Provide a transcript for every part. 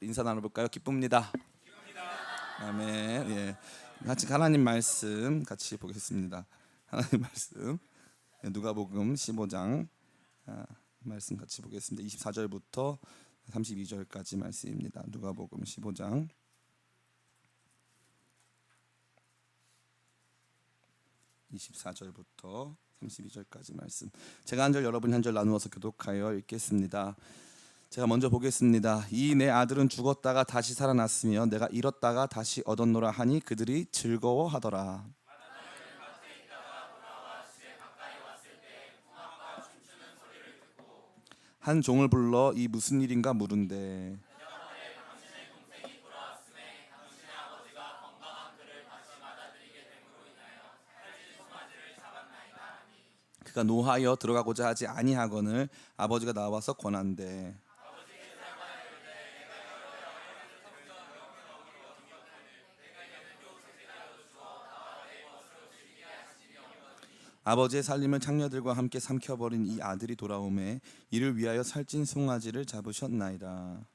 인사 나눠볼까요? 기쁩니다. 아멘. 예, 같이 하나님 말씀 같이 보겠습니다. 하나님 말씀 누가복음 15장 말씀 같이 보겠습니다. 24절부터 32절까지 말씀입니다. 누가복음 15장 24절부터 32절까지 말씀. 제가 한 절 여러분이 한 절 나누어서 교독하여 읽겠습니다. 제가 먼저 보겠습니다. 이 내 아들은 죽었다가 다시 살아났으며 내가 잃었다가 다시 얻었노라 하니 그들이 즐거워하더라. 한 종을 불러 이 무슨 일인가 물은데 그가 노하여 들어가고자 하지 아니하거늘 아버지가 나와서 권한대. 아버지의 살림을 창녀들과 함께 삼켜버린 이 아들이 돌아오매 이를 위하여 살찐 송아지를 잡으셨나이다.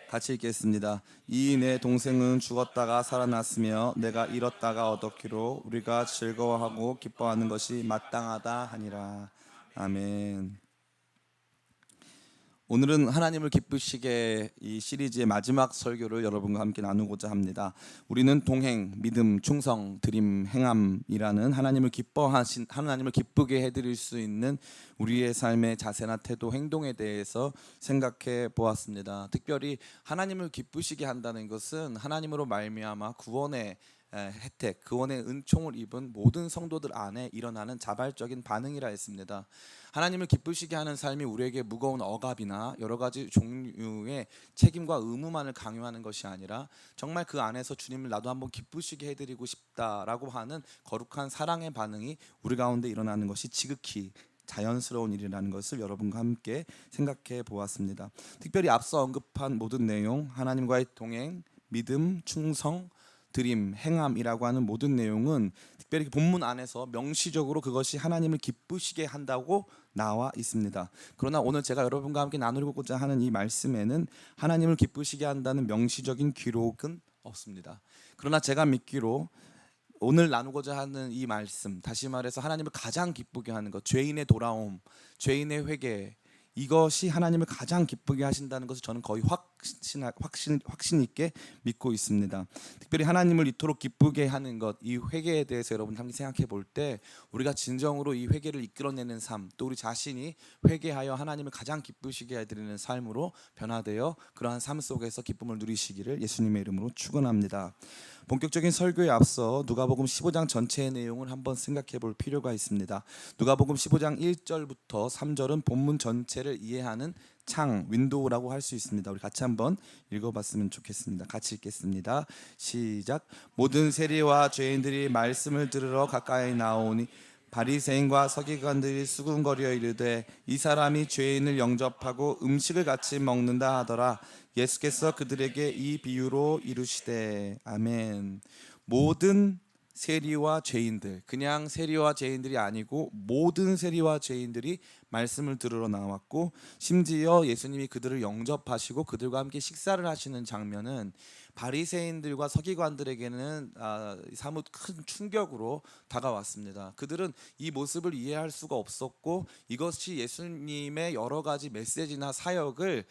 같이 읽겠습니다. 이 내 동생은 죽었다가 살아났으며 내가 잃었다가 얻었기로 우리가 즐거워하고 기뻐하는 것이 마땅하다 하니라. 아멘. 오늘은 하나님을 기쁘시게 이 시리즈의 마지막 설교를 여러분과 함께 나누고자 합니다. 우리는 동행, 믿음, 충성, 드림, 행함이라는 하나님을 기쁘게 해드릴 수 있는 우리의 삶의 자세나 태도, 행동에 대해서 생각해 보았습니다. 특별히 하나님을 기쁘시게 한다는 것은 하나님으로 말미암아 구원의 혜택, 구원의 은총을 입은 모든 성도들 안에 일어나는 자발적인 반응이라 했습니다. 하나님을 기쁘시게 하는 삶이 우리에게 무거운 억압이나 여러 가지 종류의 책임과 의무만을 강요하는 것이 아니라 정말 그 안에서 주님을 나도 한번 기쁘시게 해드리고 싶다라고 하는 거룩한 사랑의 반응이 우리 가운데 일어나는 것이 지극히 자연스러운 일이라는 것을 여러분과 함께 생각해 보았습니다. 특별히 앞서 언급한 모든 내용, 하나님과의 동행, 믿음, 충성, 드림, 행함이라고 하는 모든 내용은 특별히 본문 안에서 명시적으로 그것이 하나님을 기쁘시게 한다고 나와 있습니다. 그러나 오늘 제가 여러분과 함께 나누고자 하는 이 말씀에는 하나님을 기쁘시게 한다는 명시적인 기록은 없습니다. 그러나 제가 믿기로 오늘 나누고자 하는 이 말씀, 다시 말해서 하나님을 가장 기쁘게 하는 것, 죄인의 돌아옴, 죄인의 회개, 이것이 하나님을 가장 기쁘게 하신다는 것을 저는 거의 확신 있게 믿고 있습니다. 특별히 하나님을 이토록 기쁘게 하는 것, 이 회개에 대해서 여러분 함께 생각해 볼 때 우리가 진정으로 이 회개를 이끌어내는 삶, 또 우리 자신이 회개하여 하나님을 가장 기쁘시게 해드리는 삶으로 변화되어 그러한 삶 속에서 기쁨을 누리시기를 예수님의 이름으로 축원합니다. 본격적인 설교에 앞서 누가복음 15장 전체의 내용을 한번 생각해 볼 필요가 있습니다. 누가복음 15장 1절부터 3절은 본문 전체를 이해하는 창, 윈도우라고 할 수 있습니다. 우리 같이 한번 읽어봤으면 좋겠습니다. 같이 읽겠습니다. 시작. 모든 세리와 죄인들이 말씀을 들으러 가까이 나오니 바리새인과 서기관들이 수군거려 이르되 이 사람이 죄인을 영접하고 음식을 같이 먹는다 하더라. 예수께서 그들에게 이 비유로 이르시되. 아멘. 모든 세리와 죄인들, 그냥 세리와 죄인들이 아니고 모든 세리와 죄인들이 말씀을 들으러 나왔고, 심지어 예수님이 그들을 영접하시고 그들과 함께 식사를 하시는 장면은 바리새인들과 서기관들에게는 사뭇 큰 충격으로 다가왔습니다. 그들은 이 모습을 이해할 수가 없었고 이것이 예수님의 여러 가지 메시지나 사역을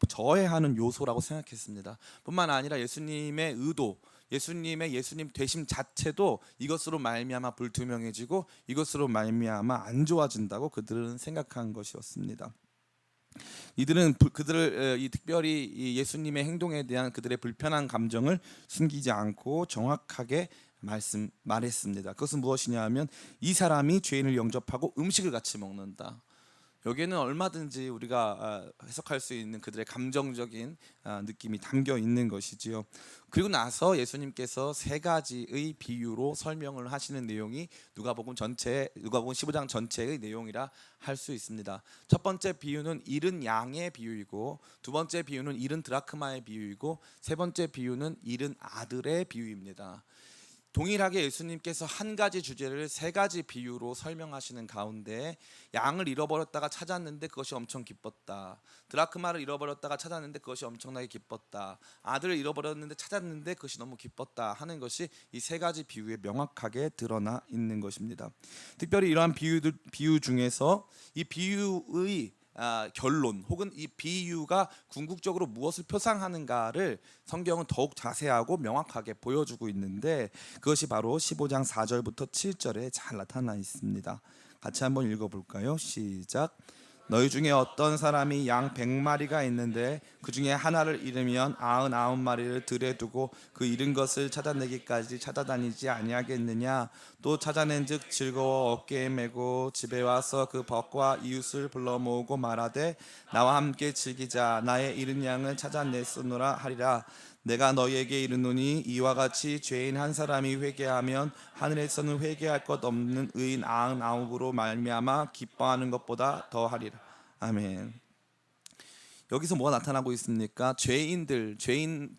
저해하는 요소라고 생각했습니다. 뿐만 아니라 예수님의 의도, 예수님 되심 자체도 이것으로 말미암아 불투명해지고 이것으로 말미암아 안 좋아진다고 그들은 생각한 것이었습니다. 이들은 특별히 이 예수님의 행동에 대한 그들의 불편한 감정을 숨기지 않고 정확하게 말했습니다. 그것은 무엇이냐 하면 이 사람이 죄인을 영접하고 음식을 같이 먹는다. 여기에는 얼마든지 우리가 해석할 수 있는 그들의 감정적인 느낌이 담겨 있는 것이지요. 그리고 나서 예수님께서 세 가지의 비유로 설명을 하시는 내용이 누가복음 15장 전체의 내용이라 할 수 있습니다. 첫 번째 비유는 잃은 양의 비유이고, 두 번째 비유는 잃은 드라크마의 비유이고, 세 번째 비유는 잃은 아들의 비유입니다. 동일하게 예수님께서 한 가지 주제를 세 가지 비유로 설명하시는 가운데 양을 잃어버렸다가 찾았는데 그것이 엄청 기뻤다. 드라크마를 잃어버렸다가 찾았는데 그것이 엄청나게 기뻤다. 아들을 잃어버렸는데 찾았는데 그것이 너무 기뻤다 하는 것이 이 세 가지 비유에 명확하게 드러나 있는 것입니다. 특별히 이러한 비유 중에서 이 비유의 결론 혹은 이 비유가 궁극적으로 무엇을 표상하는가를 성경은 더욱 자세하고 명확하게 보여주고 있는데 그것이 바로 15장 4절부터 7절에 잘 나타나 있습니다. 같이 한번 읽어볼까요? 시작. 너희 중에 어떤 사람이 양 100마리가 있는데 그 중에 하나를 잃으면 99마리를 들에 두고 그 잃은 것을 찾아내기까지 찾아다니지 아니하겠느냐. 또 찾아낸즉 즐거워 어깨에 메고 집에 와서 그 벗과 이웃을 불러 모으고 말하되 나와 함께 즐기자. 나의 잃은 양을 찾아냈으노라 하리라. 내가 너희에게 이르노니 이와 같이 죄인 한 사람이 회개하면 하늘에서는 회개할 것 없는 의인 99으로 말미암아 기뻐하는 것보다 더하리라. 아멘. 여기서 뭐가 나타나고 있습니까?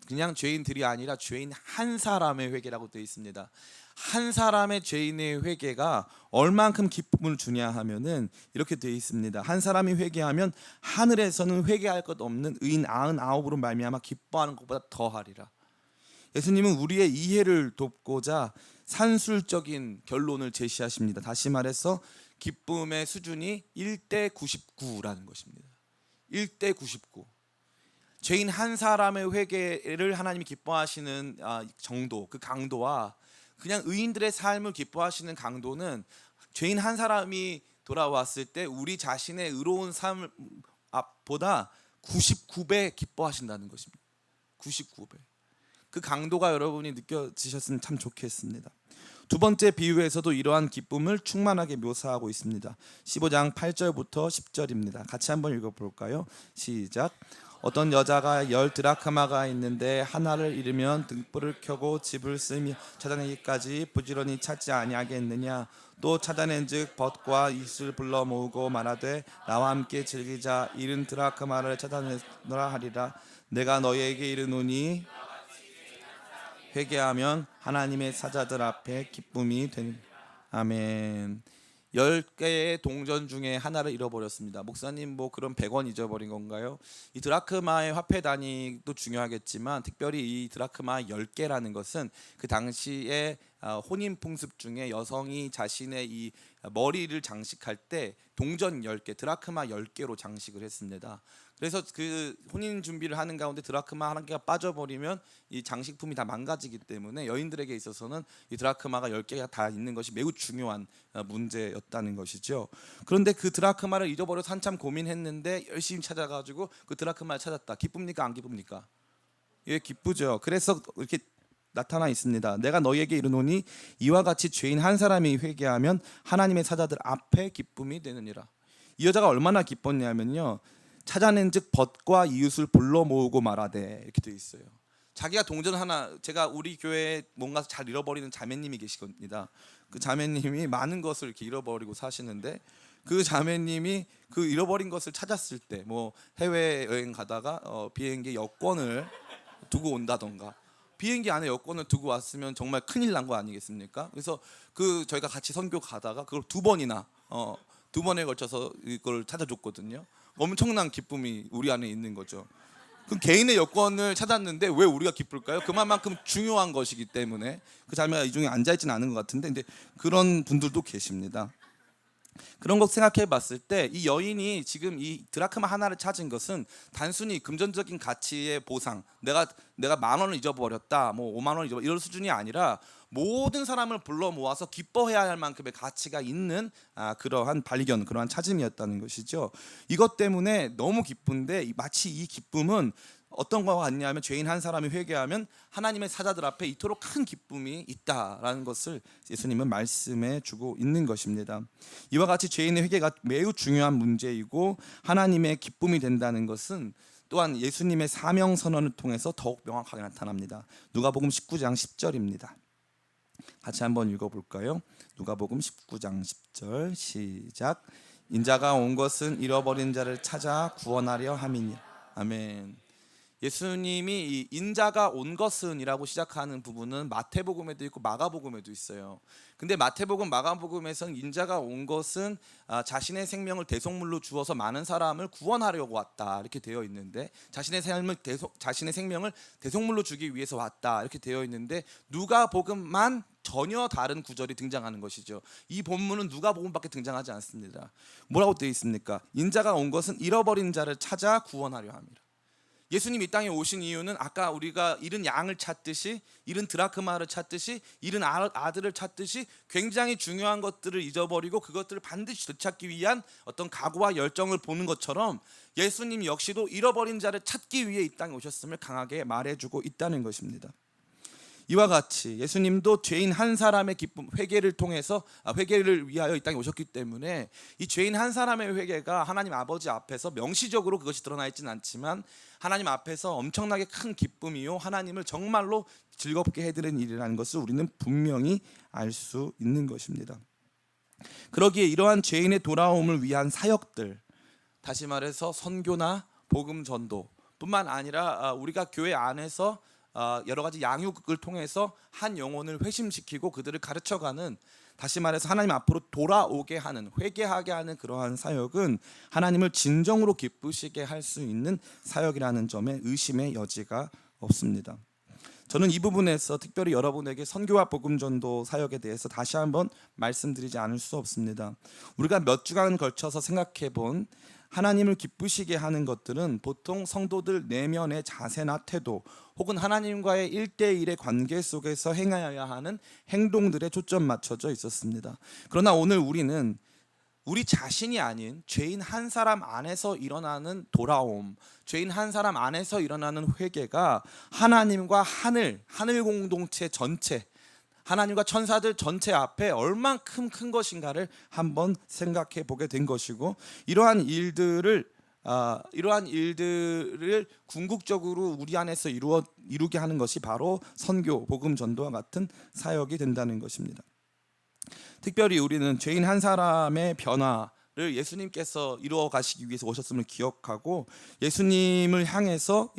그냥 죄인들이 아니라 죄인 한 사람의 회개라고 되어 있습니다. 한 사람의 죄인의 회개가 얼만큼 기쁨을 주냐 하면은 이렇게 되어 있습니다. 한 사람이 회개하면 하늘에서는 회개할 것 없는 의인 99으로 말미암아 기뻐하는 것보다 더하리라. 예수님은 우리의 이해를 돕고자 산술적인 결론을 제시하십니다. 다시 말해서 기쁨의 수준이 1대 99라는 것입니다. 1대 99. 죄인 한 사람의 회개를 하나님이 기뻐하시는 정도, 그 강도와 그냥 의인들의 삶을 기뻐하시는 강도는 죄인 한 사람이 돌아왔을 때 우리 자신의 의로운 삶 앞보다 99배 기뻐하신다는 것입니다. 99배. 그 강도가 여러분이 느껴지셨으면 참 좋겠습니다. 두 번째 비유에서도 이러한 기쁨을 충만하게 묘사하고 있습니다. 15장 8절부터 10절입니다. 같이 한번 읽어볼까요? 시작. 어떤 여자가 10드라크마가 있는데 하나를 잃으면 등불을 켜고 집을 쓰며 찾아내기까지 부지런히 찾지 아니하겠느냐. 또 찾아낸즉 벗과 이웃을 불러 모으고 말하되 나와 함께 즐기자. 잃은 드라크마를 찾아내노라 하리라. 내가 너희에게 이르노니 회개하면 하나님의 사자들 앞에 기쁨이 되는. 아멘. 10개의 동전 중에 하나를 잃어버렸습니다. 목사님 뭐 그럼 100원 잊어버린 건가요? 이 드라크마의 화폐 단위도 중요하겠지만 특별히 이 드라크마 10개라는 것은 그 당시에 혼인 풍습 중에 여성이 자신의 이 머리를 장식할 때 동전 10개, 드라크마 10개로 장식을 했습니다. 그래서 그 혼인 준비를 하는 가운데 드라크마 한 개가 빠져버리면 이 장식품이 다 망가지기 때문에 여인들에게 있어서는 이 드라크마가 10개가 다 있는 것이 매우 중요한 문제였다는 것이죠. 그런데 그 드라크마를 잊어버려서 한참 고민했는데 열심히 찾아가지고 그 드라크마를 찾았다. 기쁩니까? 안 기쁩니까? 예, 기쁘죠. 그래서 이렇게 나타나 있습니다. 내가 너희에게 이르노니 이와 같이 죄인 한 사람이 회개하면 하나님의 사자들 앞에 기쁨이 되느니라. 이 여자가 얼마나 기뻤냐면요. 찾아낸즉 벗과 이웃을 불러 모으고 말하되 이렇게 되어 있어요. 자기가 동전 하나, 제가 우리 교회에 뭔가 잘 잃어버리는 자매님이 계시겁니다. 그 자매님이 많은 것을 이렇게 잃어버리고 사시는데 그 자매님이 그 잃어버린 것을 찾았을 때 뭐 해외 여행 가다가 비행기 여권을 두고 온다던가 비행기 안에 여권을 두고 왔으면 정말 큰일 난 거 아니겠습니까? 그래서 그 저희가 같이 선교 가다가 그걸 두 번에 걸쳐서 이걸 찾아줬거든요. 엄청난 기쁨이 우리 안에 있는 거죠. 그 개인의 여권을 찾았는데 왜 우리가 기쁠까요? 그만큼 중요한 것이기 때문에. 그 자매가 이 중에 앉아있지는 않은 것 같은데 근데 그런 분들도 계십니다. 그런 것 생각해 봤을 때 이 여인이 지금 이 드라크마 하나를 찾은 것은 단순히 금전적인 가치의 보상, 내가 10,000원을 잊어버렸다, 뭐 50,000원을 잊어버렸다 이런 수준이 아니라 모든 사람을 불러 모아서 기뻐해야 할 만큼의 가치가 있는 그러한 발견, 그러한 찾음이었다는 것이죠. 이것 때문에 너무 기쁜데 마치 이 기쁨은 어떤 것과 같냐면 죄인 한 사람이 회개하면 하나님의 사자들 앞에 이토록 큰 기쁨이 있다라는 것을 예수님은 말씀해 주고 있는 것입니다. 이와 같이 죄인의 회개가 매우 중요한 문제이고 하나님의 기쁨이 된다는 것은 또한 예수님의 사명 선언을 통해서 더욱 명확하게 나타납니다. 누가복음 19장 10절입니다. 같이 한번 읽어볼까요? 누가복음 19장 10절 시작. 인자가 온 것은 잃어버린 자를 찾아 구원하려 함이니라. 아멘. 예수님이 이 인자가 온 것은이라고 시작하는 부분은 마태복음에도 있고 마가복음에도 있어요. 근데 마태복음, 마가복음에서는 인자가 온 것은 자신의 생명을 대속물로 주어서 많은 사람을 구원하려고 왔다 이렇게 되어 있는데, 자신의 생명을 대속물로 주기 위해서 왔다 이렇게 되어 있는데, 누가복음만 전혀 다른 구절이 등장하는 것이죠. 이 본문은 누가복음밖에 등장하지 않습니다. 뭐라고 되어 있습니까? 인자가 온 것은 잃어버린 자를 찾아 구원하려 함이라. 예수님 이 땅에 오신 이유는 아까 우리가 잃은 양을 찾듯이, 잃은 드라크마를 찾듯이, 잃은 아들을 찾듯이 굉장히 중요한 것들을 잊어버리고 그것들을 반드시 되찾기 위한 어떤 각오와 열정을 보는 것처럼, 예수님 역시도 잃어버린 자를 찾기 위해 이 땅에 오셨음을 강하게 말해주고 있다는 것입니다. 이와 같이 예수님도 죄인 한 사람의 기쁨, 회개를 통해서 회개를 위하여 이 땅에 오셨기 때문에, 이 죄인 한 사람의 회개가 하나님 아버지 앞에서 명시적으로 그것이 드러나 있지는 않지만 하나님 앞에서 엄청나게 큰 기쁨이요, 하나님을 정말로 즐겁게 해드리는 일이라는 것을 우리는 분명히 알 수 있는 것입니다. 그러기에 이러한 죄인의 돌아옴을 위한 사역들, 다시 말해서 선교나 복음 전도 뿐만 아니라 우리가 교회 안에서 여러 가지 양육을 통해서 한 영혼을 회심시키고 그들을 가르쳐가는, 다시 말해서 하나님 앞으로 돌아오게 하는, 회개하게 하는 그러한 사역은 하나님을 진정으로 기쁘시게 할 수 있는 사역이라는 점에 의심의 여지가 없습니다. 저는 이 부분에서 특별히 여러분에게 선교와 복음 전도 사역에 대해서 다시 한번 말씀드리지 않을 수 없습니다. 우리가 몇 주간 걸쳐서 생각해 본 하나님을 기쁘시게 하는 것들은 보통 성도들 내면의 자세나 태도, 혹은 하나님과의 1대1의 관계 속에서 행하여야 하는 행동들에 초점 맞춰져 있었습니다. 그러나 오늘 우리는 우리 자신이 아닌 죄인 한 사람 안에서 일어나는 돌아옴, 죄인 한 사람 안에서 일어나는 회개가 하나님과 하늘 공동체 전체, 하나님과 천사들 전체 앞에 얼만큼 큰 것인가를 한번 생각해 보게 된 것이고, 이러한 일들을 궁극적으로 우리 안에서 이루게 하는 것이 바로 선교, 복음 전도와 같은 사역이 된다는 것입니다. 특별히 우리는 죄인 한 사람의 변화를 예수님께서 이루어 가시기 위해서 오셨음을 기억하고, 예수님을 향해서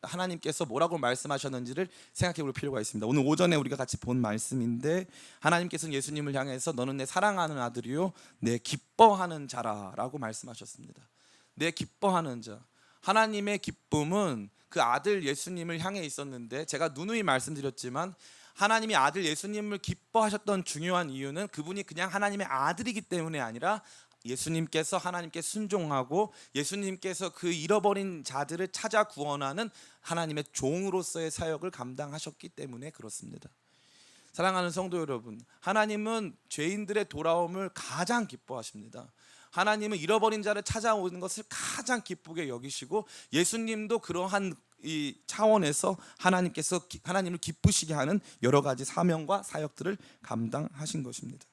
하나님께서 뭐라고 말씀하셨는지를 생각해 볼 필요가 있습니다. 오늘 오전에 우리가 같이 본 말씀인데, 하나님께서는 예수님을 향해서 너는 내 사랑하는 아들이요 내 기뻐하는 자라라고 말씀하셨습니다. 내 기뻐하는 자. 하나님의 기쁨은 그 아들 예수님을 향해 있었는데, 제가 누누이 말씀드렸지만 하나님이 아들 예수님을 기뻐하셨던 중요한 이유는 그분이 그냥 하나님의 아들이기 때문에 아니라, 예수님께서 하나님께 순종하고 예수님께서 그 잃어버린 자들을 찾아 구원하는 하나님의 종으로서의 사역을 감당하셨기 때문에 그렇습니다. 사랑하는 성도 여러분, 하나님은 죄인들의 돌아옴을 가장 기뻐하십니다. 하나님은 잃어버린 자를 찾아오는 것을 가장 기쁘게 여기시고, 예수님도 그러한 이 차원에서 하나님을 기쁘시게 하는 여러 가지 사명과 사역들을 감당하신 것입니다.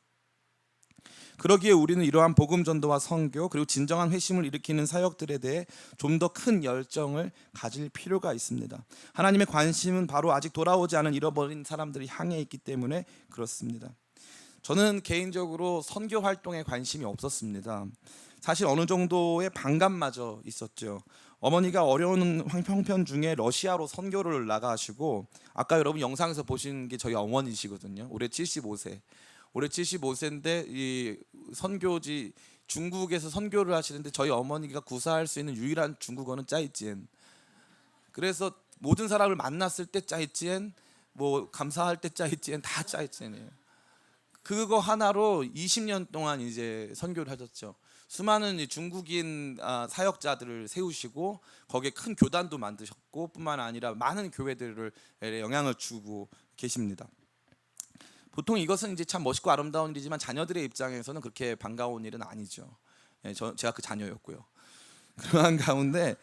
그러기에 우리는 이러한 복음 전도와 선교, 그리고 진정한 회심을 일으키는 사역들에 대해 좀 더 큰 열정을 가질 필요가 있습니다. 하나님의 관심은 바로 아직 돌아오지 않은 잃어버린 사람들을 향해 있기 때문에 그렇습니다. 저는 개인적으로 선교 활동에 관심이 없었습니다. 사실 어느 정도의 반감마저 있었죠. 어머니가 어려운 형편 중에 러시아로 선교를 나가시고, 아까 여러분 영상에서 보신 게 저희 어머니시거든요. 올해 75세인데 이 선교지 중국에서 선교를 하시는데, 저희 어머니가 구사할 수 있는 유일한 중국어는 짜이찌엔. 그래서 모든 사람을 만났을 때 짜이찌엔, 뭐 감사할 때 짜이찌엔, 다 짜이찌엔이에요. 그거 하나로 20년 동안 이제 선교를 하셨죠. 수많은 중국인 사역자들을 세우시고 거기에 큰 교단도 만드셨고, 뿐만 아니라 많은 교회들을 영향을 주고 계십니다. 보통 이것은 이제 참 멋있고 아름다운 일이지만 자녀들의 입장에서는 그렇게 반가운 일은 아니죠. 제가 그 자녀였고요. 그러한 가운데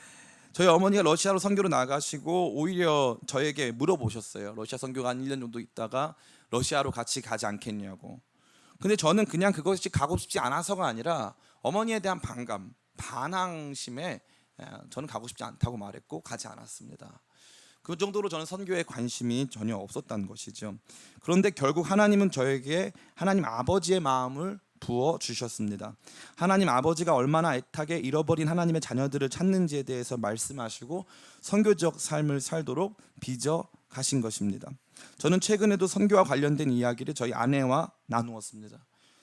저희 어머니가 러시아로 선교로 나가시고 오히려 저에게 물어보셨어요. 러시아 선교가 한 1년 정도 있다가 러시아로 같이 가지 않겠냐고. 근데 저는 그냥 그것이 가고 싶지 않아서가 아니라 어머니에 대한 반항심에 저는 가고 싶지 않다고 말했고 가지 않았습니다. 그 정도로 저는 선교에 관심이 전혀 없었다는 것이죠. 그런데 결국 하나님은 저에게 하나님 아버지의 마음을 부어 주셨습니다. 하나님 아버지가 얼마나 애타게 잃어버린 하나님의 자녀들을 찾는지에 대해서 말씀하시고 선교적 삶을 살도록 빚어 가신 것입니다. 저는 최근에도 선교와 관련된 이야기를 저희 아내와 나누었습니다.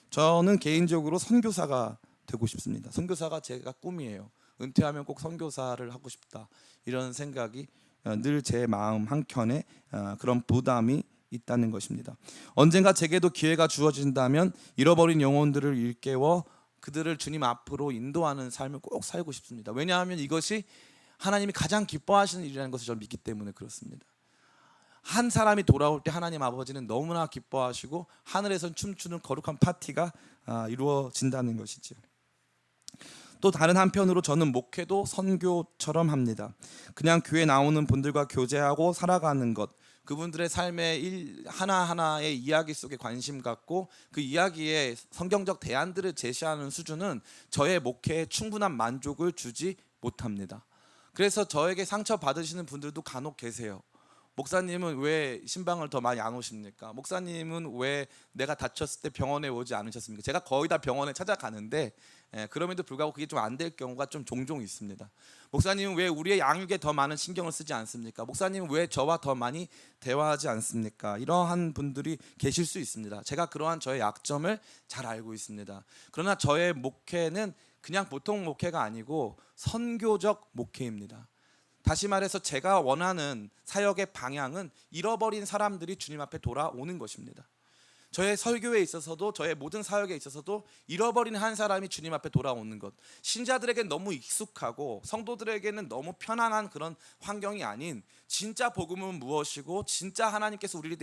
저는 개인적으로 선교사가 되고 싶습니다. 선교사가 제가 꿈이에요. 은퇴하면 꼭 선교사를 하고 싶다, 이런 생각이 늘 제 마음 한켠에 그런 부담이 있다는 것입니다. 언젠가 제게도 기회가 주어진다면 잃어버린 영혼들을 일깨워 그들을 주님 앞으로 인도하는 삶을 꼭 살고 싶습니다. 왜냐하면 이것이 하나님이 가장 기뻐하시는 일이라는 것을 저는 믿기 때문에 그렇습니다. 한 사람이 돌아올 때 하나님 아버지는 너무나 기뻐하시고 하늘에선 춤추는 거룩한 파티가 이루어진다는 것이죠. 또 다른 한편으로 저는 목회도 선교처럼 합니다. 그냥 교회 나오는 분들과 교제하고 살아가는 것, 그분들의 삶의 하나하나의 이야기 속에 관심 갖고 그 이야기에 성경적 대안들을 제시하는 수준은 저의 목회에 충분한 만족을 주지 못합니다. 그래서 저에게 상처 받으시는 분들도 간혹 계세요. 목사님은 왜 신방을 더 많이 안 오십니까? 목사님은 왜 내가 다쳤을 때 병원에 오지 않으셨습니까? 제가 거의 다 병원에 찾아가는데 그럼에도 불구하고 그게 좀 안 될 경우가 좀 종종 있습니다. 목사님은 왜 우리의 양육에 더 많은 신경을 쓰지 않습니까? 목사님은 왜 저와 더 많이 대화하지 않습니까? 이러한 분들이 계실 수 있습니다. 제가 그러한 저의 약점을 잘 알고 있습니다. 그러나 저의 목회는 그냥 보통 목회가 아니고 선교적 목회입니다. 다시 말해서 제가 원하는 사역의 방향은 잃어버린 사람들이 주님 앞에 돌아오는 것입니다. 저의 설교에 있어서도 저의 모든 사역에 있어서도 잃어버린 한 사람이 주님 앞에 돌아오는 것, 신자들에게는 너무 익숙하고 성도들에게는 너무 편안한 그런 환경이 아닌 진짜 복음은 무엇이고 진짜 하나님께서 우리에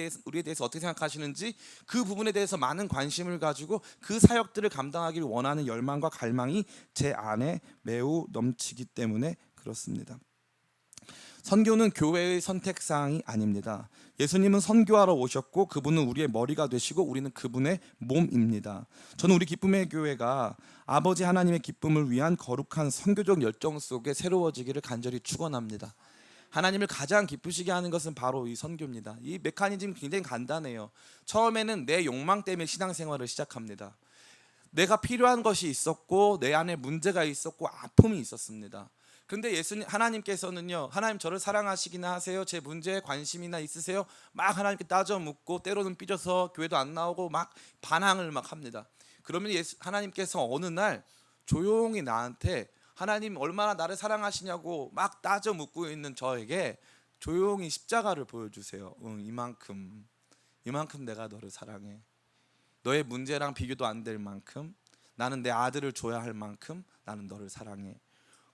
대해서 어떻게 생각하시는지 그 부분에 대해서 많은 관심을 가지고 그 사역들을 감당하기를 원하는 열망과 갈망이 제 안에 매우 넘치기 때문에 그렇습니다. 선교는 교회의 선택사항이 아닙니다. 예수님은 선교하러 오셨고 그분은 우리의 머리가 되시고 우리는 그분의 몸입니다. 저는 우리 기쁨의 교회가 아버지 하나님의 기쁨을 위한 거룩한 선교적 열정 속에 새로워지기를 간절히 축원합니다. 하나님을 가장 기쁘시게 하는 것은 바로 이 선교입니다. 이 메커니즘이 굉장히 간단해요. 처음에는 내 욕망 때문에 신앙생활을 시작합니다. 내가 필요한 것이 있었고 내 안에 문제가 있었고 아픔이 있었습니다. 그런데 하나님께서는요, 하나님 저를 사랑하시기나 하세요? 제 문제에 관심이나 있으세요? 막 하나님께 따져 묻고 때로는 삐져서 교회도 안 나오고 막 반항을 막 합니다. 그러면 하나님께서 어느 날 조용히 나한테 하나님 얼마나 나를 사랑하시냐고 막 따져 묻고 있는 저에게 조용히 십자가를 보여주세요. 이만큼 내가 너를 사랑해. 너의 문제랑 비교도 안 될 만큼, 나는 내 아들을 줘야 할 만큼 나는 너를 사랑해.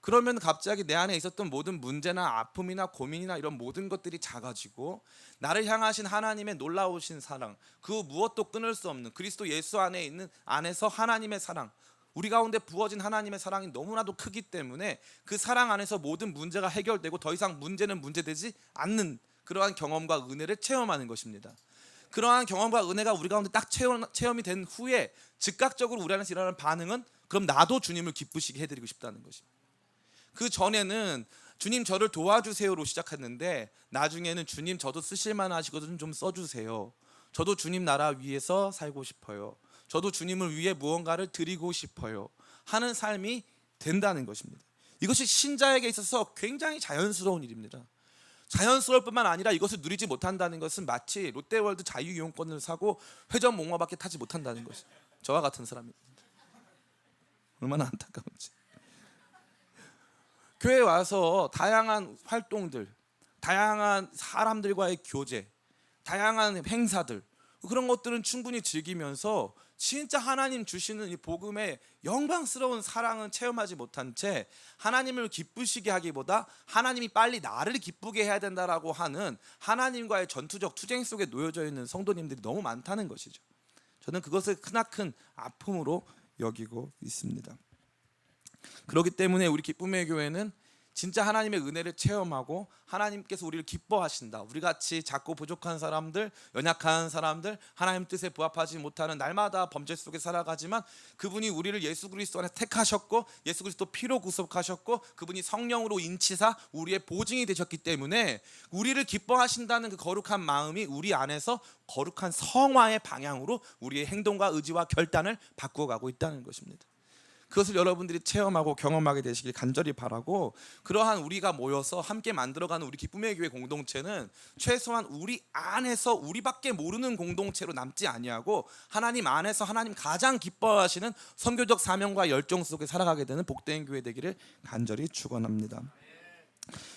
그러면 갑자기 내 안에 있었던 모든 문제나 아픔이나 고민이나 이런 모든 것들이 작아지고 나를 향하신 하나님의 놀라우신 사랑, 그 무엇도 끊을 수 없는 그리스도 예수 안에 있는 안에서 하나님의 사랑, 우리 가운데 부어진 하나님의 사랑이 너무나도 크기 때문에 그 사랑 안에서 모든 문제가 해결되고 더 이상 문제는 문제되지 않는 그러한 경험과 은혜를 체험하는 것입니다. 그러한 경험과 은혜가 우리 가운데 딱 체험이 된 후에 즉각적으로 우리 안에서 일어나는 반응은 그럼 나도 주님을 기쁘시게 해드리고 싶다는 것입니다. 그 전에는 주님 저를 도와주세요로 시작했는데 나중에는 주님 저도 쓰실만 하시거든 좀 써주세요. 저도 주님 나라 위에서 살고 싶어요. 저도 주님을 위해 무언가를 드리고 싶어요 하는 삶이 된다는 것입니다. 이것이 신자에게 있어서 굉장히 자연스러운 일입니다. 자연스러울 뿐만 아니라 이것을 누리지 못한다는 것은 마치 롯데월드 자유이용권을 사고 회전 목마밖에 타지 못한다는 것이 저와 같은 사람입니다. 얼마나 안타까운지. 교회에 와서 다양한 활동들, 다양한 사람들과의 교제, 다양한 행사들, 그런 것들은 충분히 즐기면서 진짜 하나님 주시는 이 복음의 영광스러운 사랑은 체험하지 못한 채 하나님을 기쁘시게 하기보다 하나님이 빨리 나를 기쁘게 해야 된다라고 하는 하나님과의 전투적 투쟁 속에 놓여져 있는 성도님들이 너무 많다는 것이죠. 저는 그것을 크나큰 아픔으로 여기고 있습니다. 그렇기 때문에 우리 기쁨의 교회는 진짜 하나님의 은혜를 체험하고 하나님께서 우리를 기뻐하신다. 우리 같이 작고 부족한 사람들, 연약한 사람들, 하나님 뜻에 부합하지 못하는 날마다 범죄 속에 살아가지만 그분이 우리를 예수 그리스도 안에 택하셨고 예수 그리스도 피로 구속하셨고 그분이 성령으로 인치사 우리의 보증이 되셨기 때문에 우리를 기뻐하신다는 그 거룩한 마음이 우리 안에서 거룩한 성화의 방향으로 우리의 행동과 의지와 결단을 바꾸어가고 있다는 것입니다. 그것을 여러분들이 체험하고 경험하게 되시길 간절히 바라고, 그러한 우리가 모여서 함께 만들어가는 우리 기쁨의 교회 공동체는 최소한 우리 안에서 우리밖에 모르는 공동체로 남지 아니하고 하나님 안에서 하나님 가장 기뻐하시는 선교적 사명과 열정 속에 살아가게 되는 복된 교회 되기를 간절히 축원합니다.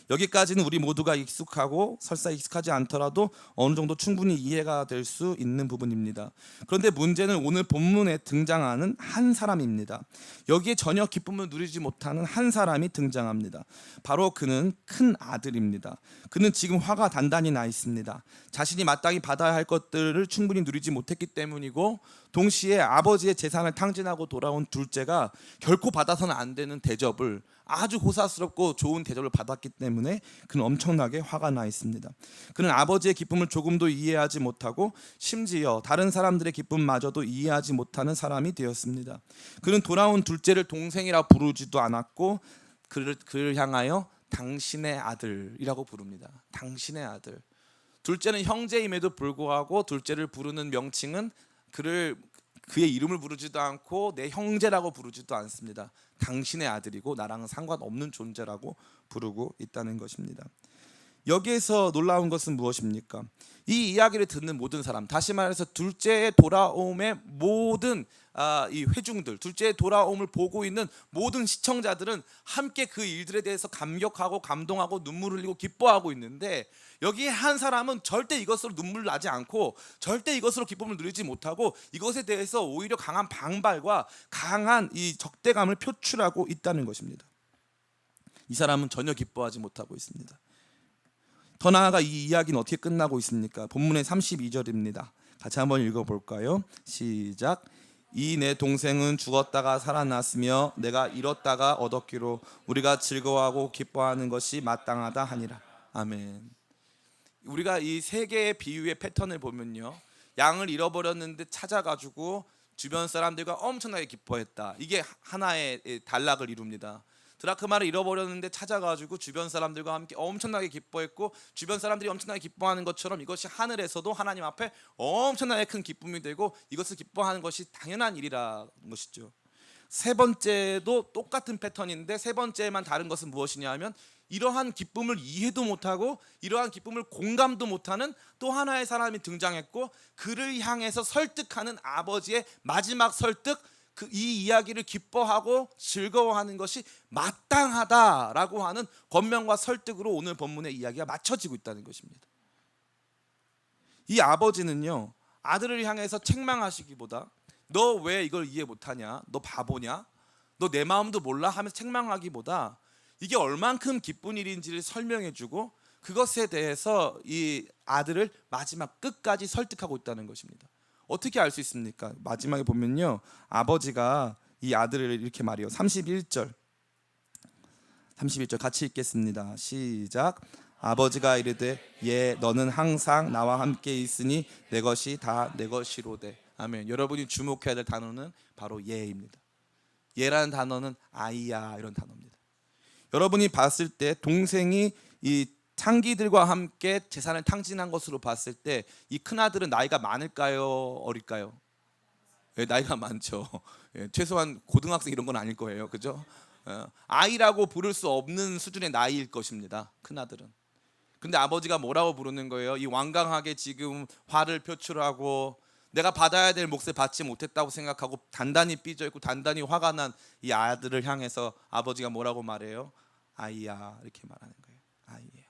여기까지는 우리 모두가 익숙하고 설사 익숙하지 않더라도 어느 정도 충분히 이해가 될 수 있는 부분입니다. 그런데 문제는 오늘 본문에 등장하는 한 사람입니다. 여기에 전혀 기쁨을 누리지 못하는 한 사람이 등장합니다. 바로 그는 큰 아들입니다. 그는 지금 화가 단단히 나 있습니다. 자신이 마땅히 받아야 할 것들을 충분히 누리지 못했기 때문이고, 동시에 아버지의 재산을 탕진하고 돌아온 둘째가 결코 받아서는 안 되는 대접을, 아주 호사스럽고 좋은 대접을 받았기 때문에 그는 엄청나게 화가 나 있습니다. 그는 아버지의 기쁨을 조금도 이해하지 못하고 심지어 다른 사람들의 기쁨마저도 이해하지 못하는 사람이 되었습니다. 그는 돌아온 둘째를 동생이라 부르지도 않았고 그를 향하여 당신의 아들이라고 부릅니다. 당신의 아들. 둘째는 형제임에도 불구하고 둘째를 부르는 명칭은 그의 이름을 부르지도 않고 내 형제라고 부르지도 않습니다. 당신의 아들이고 나랑은 상관없는 존재라고 부르고 있다는 것입니다. 여기에서 놀라운 것은 무엇입니까? 이 이야기를 듣는 모든 사람, 다시 말해서 둘째의 돌아옴의 모든 이 회중들, 둘째의 돌아옴을 보고 있는 모든 시청자들은 함께 그 일들에 대해서 감격하고 감동하고 눈물을 흘리고 기뻐하고 있는데, 여기에 한 사람은 절대 이것으로 눈물 나지 않고 절대 이것으로 기쁨을 누리지 못하고 이것에 대해서 오히려 강한 반발과 강한 이 적대감을 표출하고 있다는 것입니다. 이 사람은 전혀 기뻐하지 못하고 있습니다. 더 나아가 이 이야기는 어떻게 끝나고 있습니까? 본문의 32절입니다. 같이 한번 읽어볼까요? 시작. 이 내 동생은 죽었다가 살아났으며 내가 잃었다가 얻었기로 우리가 즐거워하고 기뻐하는 것이 마땅하다 하니라. 아멘. 우리가 이 세 개의 비유의 패턴을 보면요, 양을 잃어버렸는데 찾아가지고 주변 사람들과 엄청나게 기뻐했다. 이게 하나의 단락을 이룹니다. 드라크마를 잃어버렸는데 찾아가지고 주변 사람들과 함께 엄청나게 기뻐했고, 주변 사람들이 엄청나게 기뻐하는 것처럼 이것이 하늘에서도 하나님 앞에 엄청나게 큰 기쁨이 되고 이것을 기뻐하는 것이 당연한 일이라는 것이죠. 세 번째도 똑같은 패턴인데 세 번째만 다른 것은 무엇이냐 하면, 이러한 기쁨을 이해도 못하고 이러한 기쁨을 공감도 못하는 또 하나의 사람이 등장했고, 그를 향해서 설득하는 아버지의 마지막 설득, 이 이야기를 기뻐하고 즐거워하는 것이 마땅하다라고 하는 권면과 설득으로 오늘 본문의 이야기가 맞춰지고 있다는 것입니다. 이 아버지는요, 아들을 향해서 책망하시기보다 너 왜 이걸 이해 못하냐, 너 바보냐, 너 내 마음도 몰라 하면서 책망하기보다 이게 얼만큼 기쁜 일인지를 설명해주고 그것에 대해서 이 아들을 마지막 끝까지 설득하고 있다는 것입니다. 어떻게 알 수 있습니까? 마지막에 보면요, 아버지가 이 아들을 이렇게 말해요. 31절 같이 읽겠습니다. 시작. 아버지가 이르되 예 너는 항상 나와 함께 있으니 내 것이 다 내 것이로되. 아멘. 여러분이 주목해야 될 단어는 바로 예입니다. 예라는 단어는 아이야 이런 단어입니다. 여러분이 봤을 때 동생이 이 창기들과 함께 재산을 탕진한 것으로 봤을 때 이 큰아들은 나이가 많을까요? 어릴까요? 예, 나이가 많죠. 예, 최소한 고등학생 이런 건 아닐 거예요. 그죠? 아이라고 부를 수 없는 수준의 나이일 것입니다. 큰아들은. 근데 아버지가 뭐라고 부르는 거예요? 이 완강하게 지금 화를 표출하고 내가 받아야 될 몫을 받지 못했다고 생각하고 단단히 삐져있고 단단히 화가 난 이 아들을 향해서 아버지가 뭐라고 말해요? 아이야 이렇게 말하는 거예요. 아이야.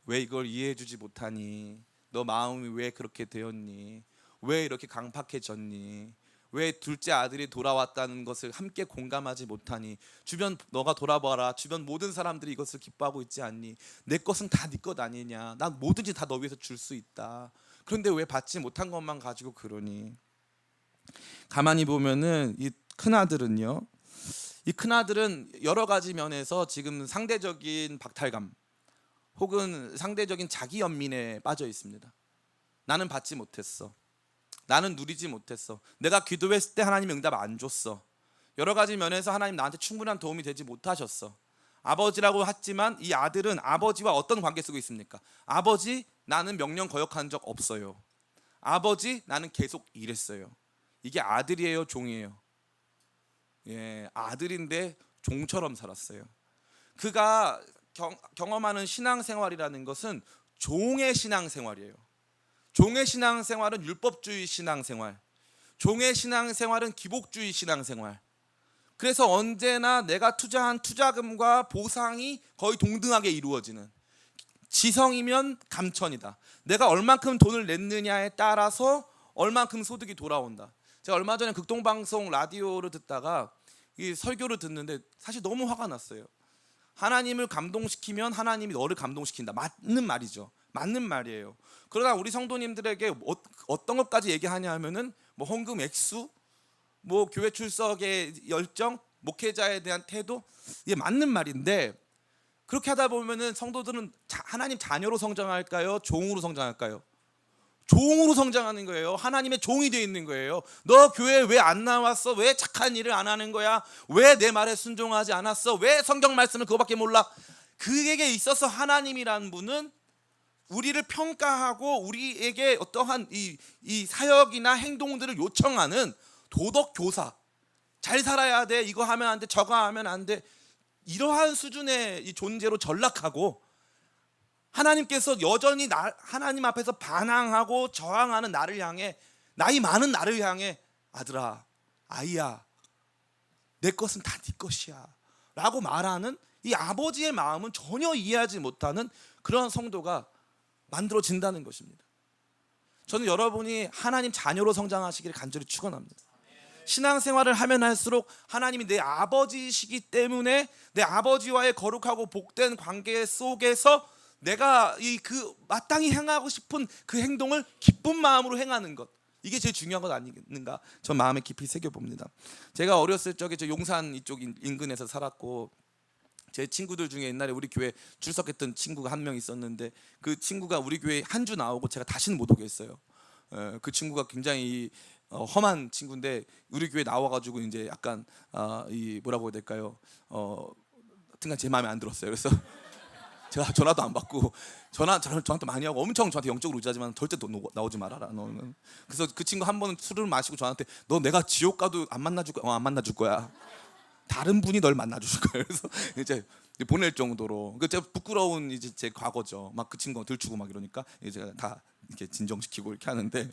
왜 이걸 이해해주지 못하니? 너 마음이 왜 그렇게 되었니? 왜 이렇게 강팍해졌니? 왜 둘째 아들이 돌아왔다는 것을 함께 공감하지 못하니? 주변 너가 돌아봐라. 주변 모든 사람들이 이것을 기뻐하고 있지 않니? 내 것은 다 네 것 아니냐? 난 뭐든지 다 너 위해서 줄 수 있다. 그런데 왜 받지 못한 것만 가지고 그러니? 가만히 보면은 이 큰아들은요, 이 큰아들은 여러 가지 면에서 지금 상대적인 박탈감 혹은 상대적인 자기 연민에 빠져 있습니다. 나는 받지 못했어. 나는 누리지 못했어. 내가 기도했을 때 하나님 응답 안 줬어. 여러 가지 면에서 하나님 나한테 충분한 도움이 되지 못하셨어. 아버지라고 했지만 이 아들은 아버지와 어떤 관계 속에 있습니까? 아버지, 나는 명령 거역한 적 없어요. 아버지, 나는 계속 일했어요. 이게 아들이에요, 종이에요? 예, 아들인데 종처럼 살았어요. 그가 경험하는 신앙생활이라는 것은 종의 신앙생활이에요. 종의 신앙생활은 율법주의 신앙생활, 종의 신앙생활은 기복주의 신앙생활. 그래서 언제나 내가 투자한 투자금과 보상이 거의 동등하게 이루어지는, 지성이면 감천이다. 내가 얼만큼 돈을 냈느냐에 따라서 얼만큼 소득이 돌아온다. 제가 얼마 전에 극동방송 라디오를 듣다가 이 설교를 듣는데 사실 너무 화가 났어요. 하나님을 감동시키면 하나님이 너를 감동시킨다. 맞는 말이죠. 맞는 말이에요. 그러나 우리 성도님들에게 어떤 것까지 얘기하냐 하면은 뭐 헌금 액수, 뭐 교회 출석의 열정, 목회자에 대한 태도, 이게 맞는 말인데 그렇게 하다 보면은 성도들은 하나님 자녀로 성장할까요? 종으로 성장할까요? 종으로 성장하는 거예요. 하나님의 종이 되어 있는 거예요. 너 교회에 왜 안 나왔어? 왜 착한 일을 안 하는 거야? 왜 내 말에 순종하지 않았어? 왜 성경 말씀을 그거밖에 몰라? 그에게 있어서 하나님이라는 분은 우리를 평가하고 우리에게 어떠한 이 사역이나 행동들을 요청하는 도덕 교사, 잘 살아야 돼, 이거 하면 안 돼, 저거 하면 안 돼, 이러한 수준의 이 존재로 전락하고 하나님께서 여전히 하나님 앞에서 반항하고 저항하는 나를 향해, 나이 많은 나를 향해 아들아, 아이야, 내 것은 다 네 것이야 라고 말하는 이 아버지의 마음은 전혀 이해하지 못하는 그런 성도가 만들어진다는 것입니다. 저는 여러분이 하나님 자녀로 성장하시기를 간절히 축원합니다. 신앙생활을 하면 할수록 하나님이 내 아버지이시기 때문에 내 아버지와의 거룩하고 복된 관계 속에서 내가 마땅히 행하고 싶은 그 행동을 기쁜 마음으로 행하는 것, 이게 제일 중요한 것 아닌가, 저 마음에 깊이 새겨봅니다. 제가 어렸을 적에 저 용산 이쪽 인근에서 살았고, 제 친구들 중에 옛날에 우리 교회 출석했던 친구가 한 명 있었는데 그 친구가 우리 교회 한 주 나오고 제가 다시는 못 오게 했어요. 그 친구가 굉장히 험한 친구인데 우리 교회 나와가지고 이제 약간 이 뭐라고 해야 될까요? 하여튼간 제 마음에 안 들었어요. 그래서 제가 전화도 안 받고 저한테 많이 하고 엄청 저한테 영적으로 의지하지만 절대 나오지 말아라 너는. 그래서 그 친구 한 번은 술을 마시고 저한테 너 내가 지옥 가도 안 만나줄 거야. 안 만나줄 거야. 다른 분이 널 만나주실 거예요. 그래서 이제 보낼 정도로 그 제가 부끄러운 이제 제 과거죠. 막 그 친구가 들추고 막 이러니까 이제 다 이렇게 진정시키고 이렇게 하는데,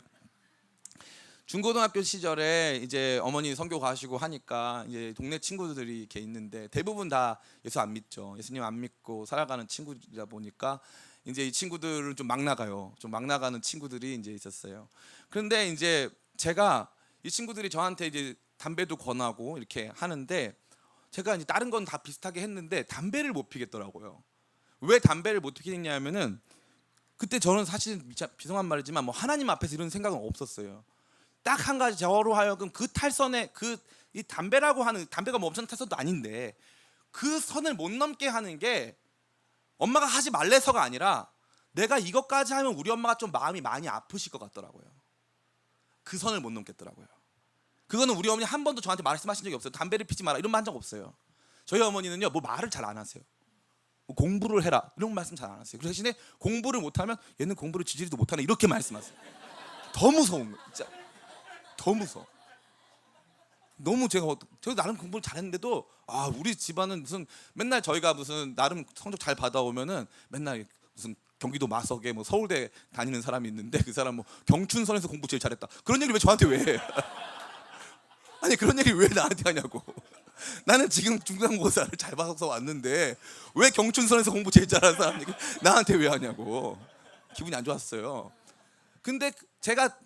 중고등학교 시절에 이제 어머니 선교 가시고 하니까 이제 동네 친구들이 이렇게 있는데 대부분 다 예수 안 믿죠. 예수님 안 믿고 살아가는 친구들이다 보니까 이제 이 친구들은 좀 막 나가요. 좀 막 나가는 친구들이 이제 있었어요. 그런데 이제 제가 이 친구들이 저한테 이제 담배도 권하고 이렇게 하는데 제가 이제 다른 건 다 비슷하게 했는데 담배를 못 피겠더라고요. 왜 담배를 못 피겠냐면은 그때 저는 사실 비성한 말이지만 뭐 하나님 앞에서 이런 생각은 없었어요. 딱 한 가지, 저로 하여금 그 탈선에 이 담배라고 하는, 담배가 뭐 엄청난 탈선도 아닌데 그 선을 못 넘게 하는 게 엄마가 하지 말래서가 아니라 내가 이것까지 하면 우리 엄마가 좀 마음이 많이 아프실 것 같더라고요. 그 선을 못 넘겠더라고요. 그거는 우리 어머니 한 번도 저한테 말씀하신 적이 없어요. 담배를 피지 마라 이런 말 한 적 없어요. 저희 어머니는요 뭐 말을 잘 안 하세요. 뭐 공부를 해라 이런 말씀 잘 안 하세요. 그 대신에 공부를 못하면 얘는 공부를 지지리도 못하네 이렇게 말씀하세요. 더 무서운 거예요. 진짜 더 무서워. 너무 제가 나름 공부를 잘했는데도 우리 집안은 무슨 맨날 저희가 무슨 나름 성적 잘 받아오면은 맨날 무슨 경기도 마석에 뭐 서울대 다니는 사람이 있는데 그 사람 뭐 경춘선에서 공부 제일 잘했다. 그런 얘기 왜 저한테 왜 해? 아니 그런 얘기 왜 나한테 하냐고. 나는 지금 중간고사를 잘 봐서 왔는데 왜 경춘선에서 공부 제일 잘하는 사람 얘기 나한테 왜 하냐고. 기분이 안 좋았어요. 근데 제가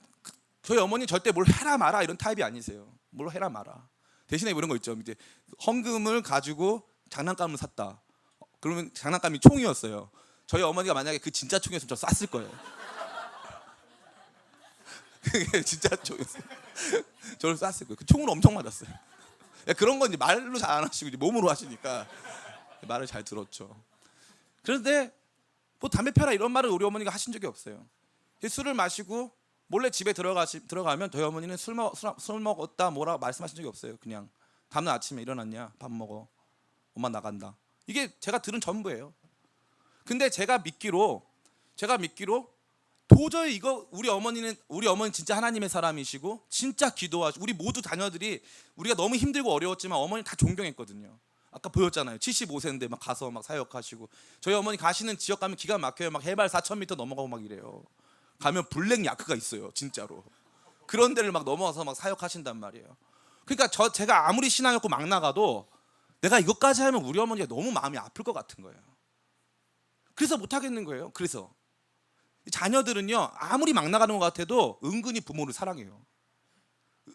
저희 어머니 절대 뭘 해라 마라 이런 타입이 아니세요. 뭘 해라 마라. 대신에 이런 거 있죠. 이제 헌금을 가지고 장난감을 샀다. 그러면 장난감이 총이었어요. 저희 어머니가 만약에 그 진짜 총이었으면 저 쐈을 거예요. 그게 진짜 총이었어요. 저를 쐈을 거예요. 그 총으로 엄청 맞았어요. 그런 건 이제 말로 잘 안 하시고 이제 몸으로 하시니까 말을 잘 들었죠. 그런데 뭐 담배 펴라 이런 말을 우리 어머니가 하신 적이 없어요. 술을 마시고 몰래 집에 들어가면 저희 어머니는 술 먹었다 뭐라 말씀하신 적이 없어요. 그냥 다음날 아침에 일어났냐, 밥 먹어, 엄마 나간다. 이게 제가 들은 전부예요. 근데 제가 믿기로 도저히 이거 우리 어머니 진짜 하나님의 사람이시고 진짜 기도하시고 우리 모두 자녀들이 우리가 너무 힘들고 어려웠지만 어머니 다 존경했거든요. 아까 보였잖아요. 75세인데 막 가서 막 사역하시고 저희 어머니 가시는 지역 가면 기가 막혀요. 막 해발 4,000m 넘어가고 막 이래요. 가면 블랙 야크가 있어요, 진짜로. 그런 데를 막 넘어와서 막 사역하신단 말이에요. 그러니까 제가 아무리 신앙이 없고 막 나가도 내가 이것까지 하면 우리 어머니가 너무 마음이 아플 것 같은 거예요. 그래서 못 하겠는 거예요. 그래서 자녀들은요 아무리 막 나가는 것 같아도 은근히 부모를 사랑해요.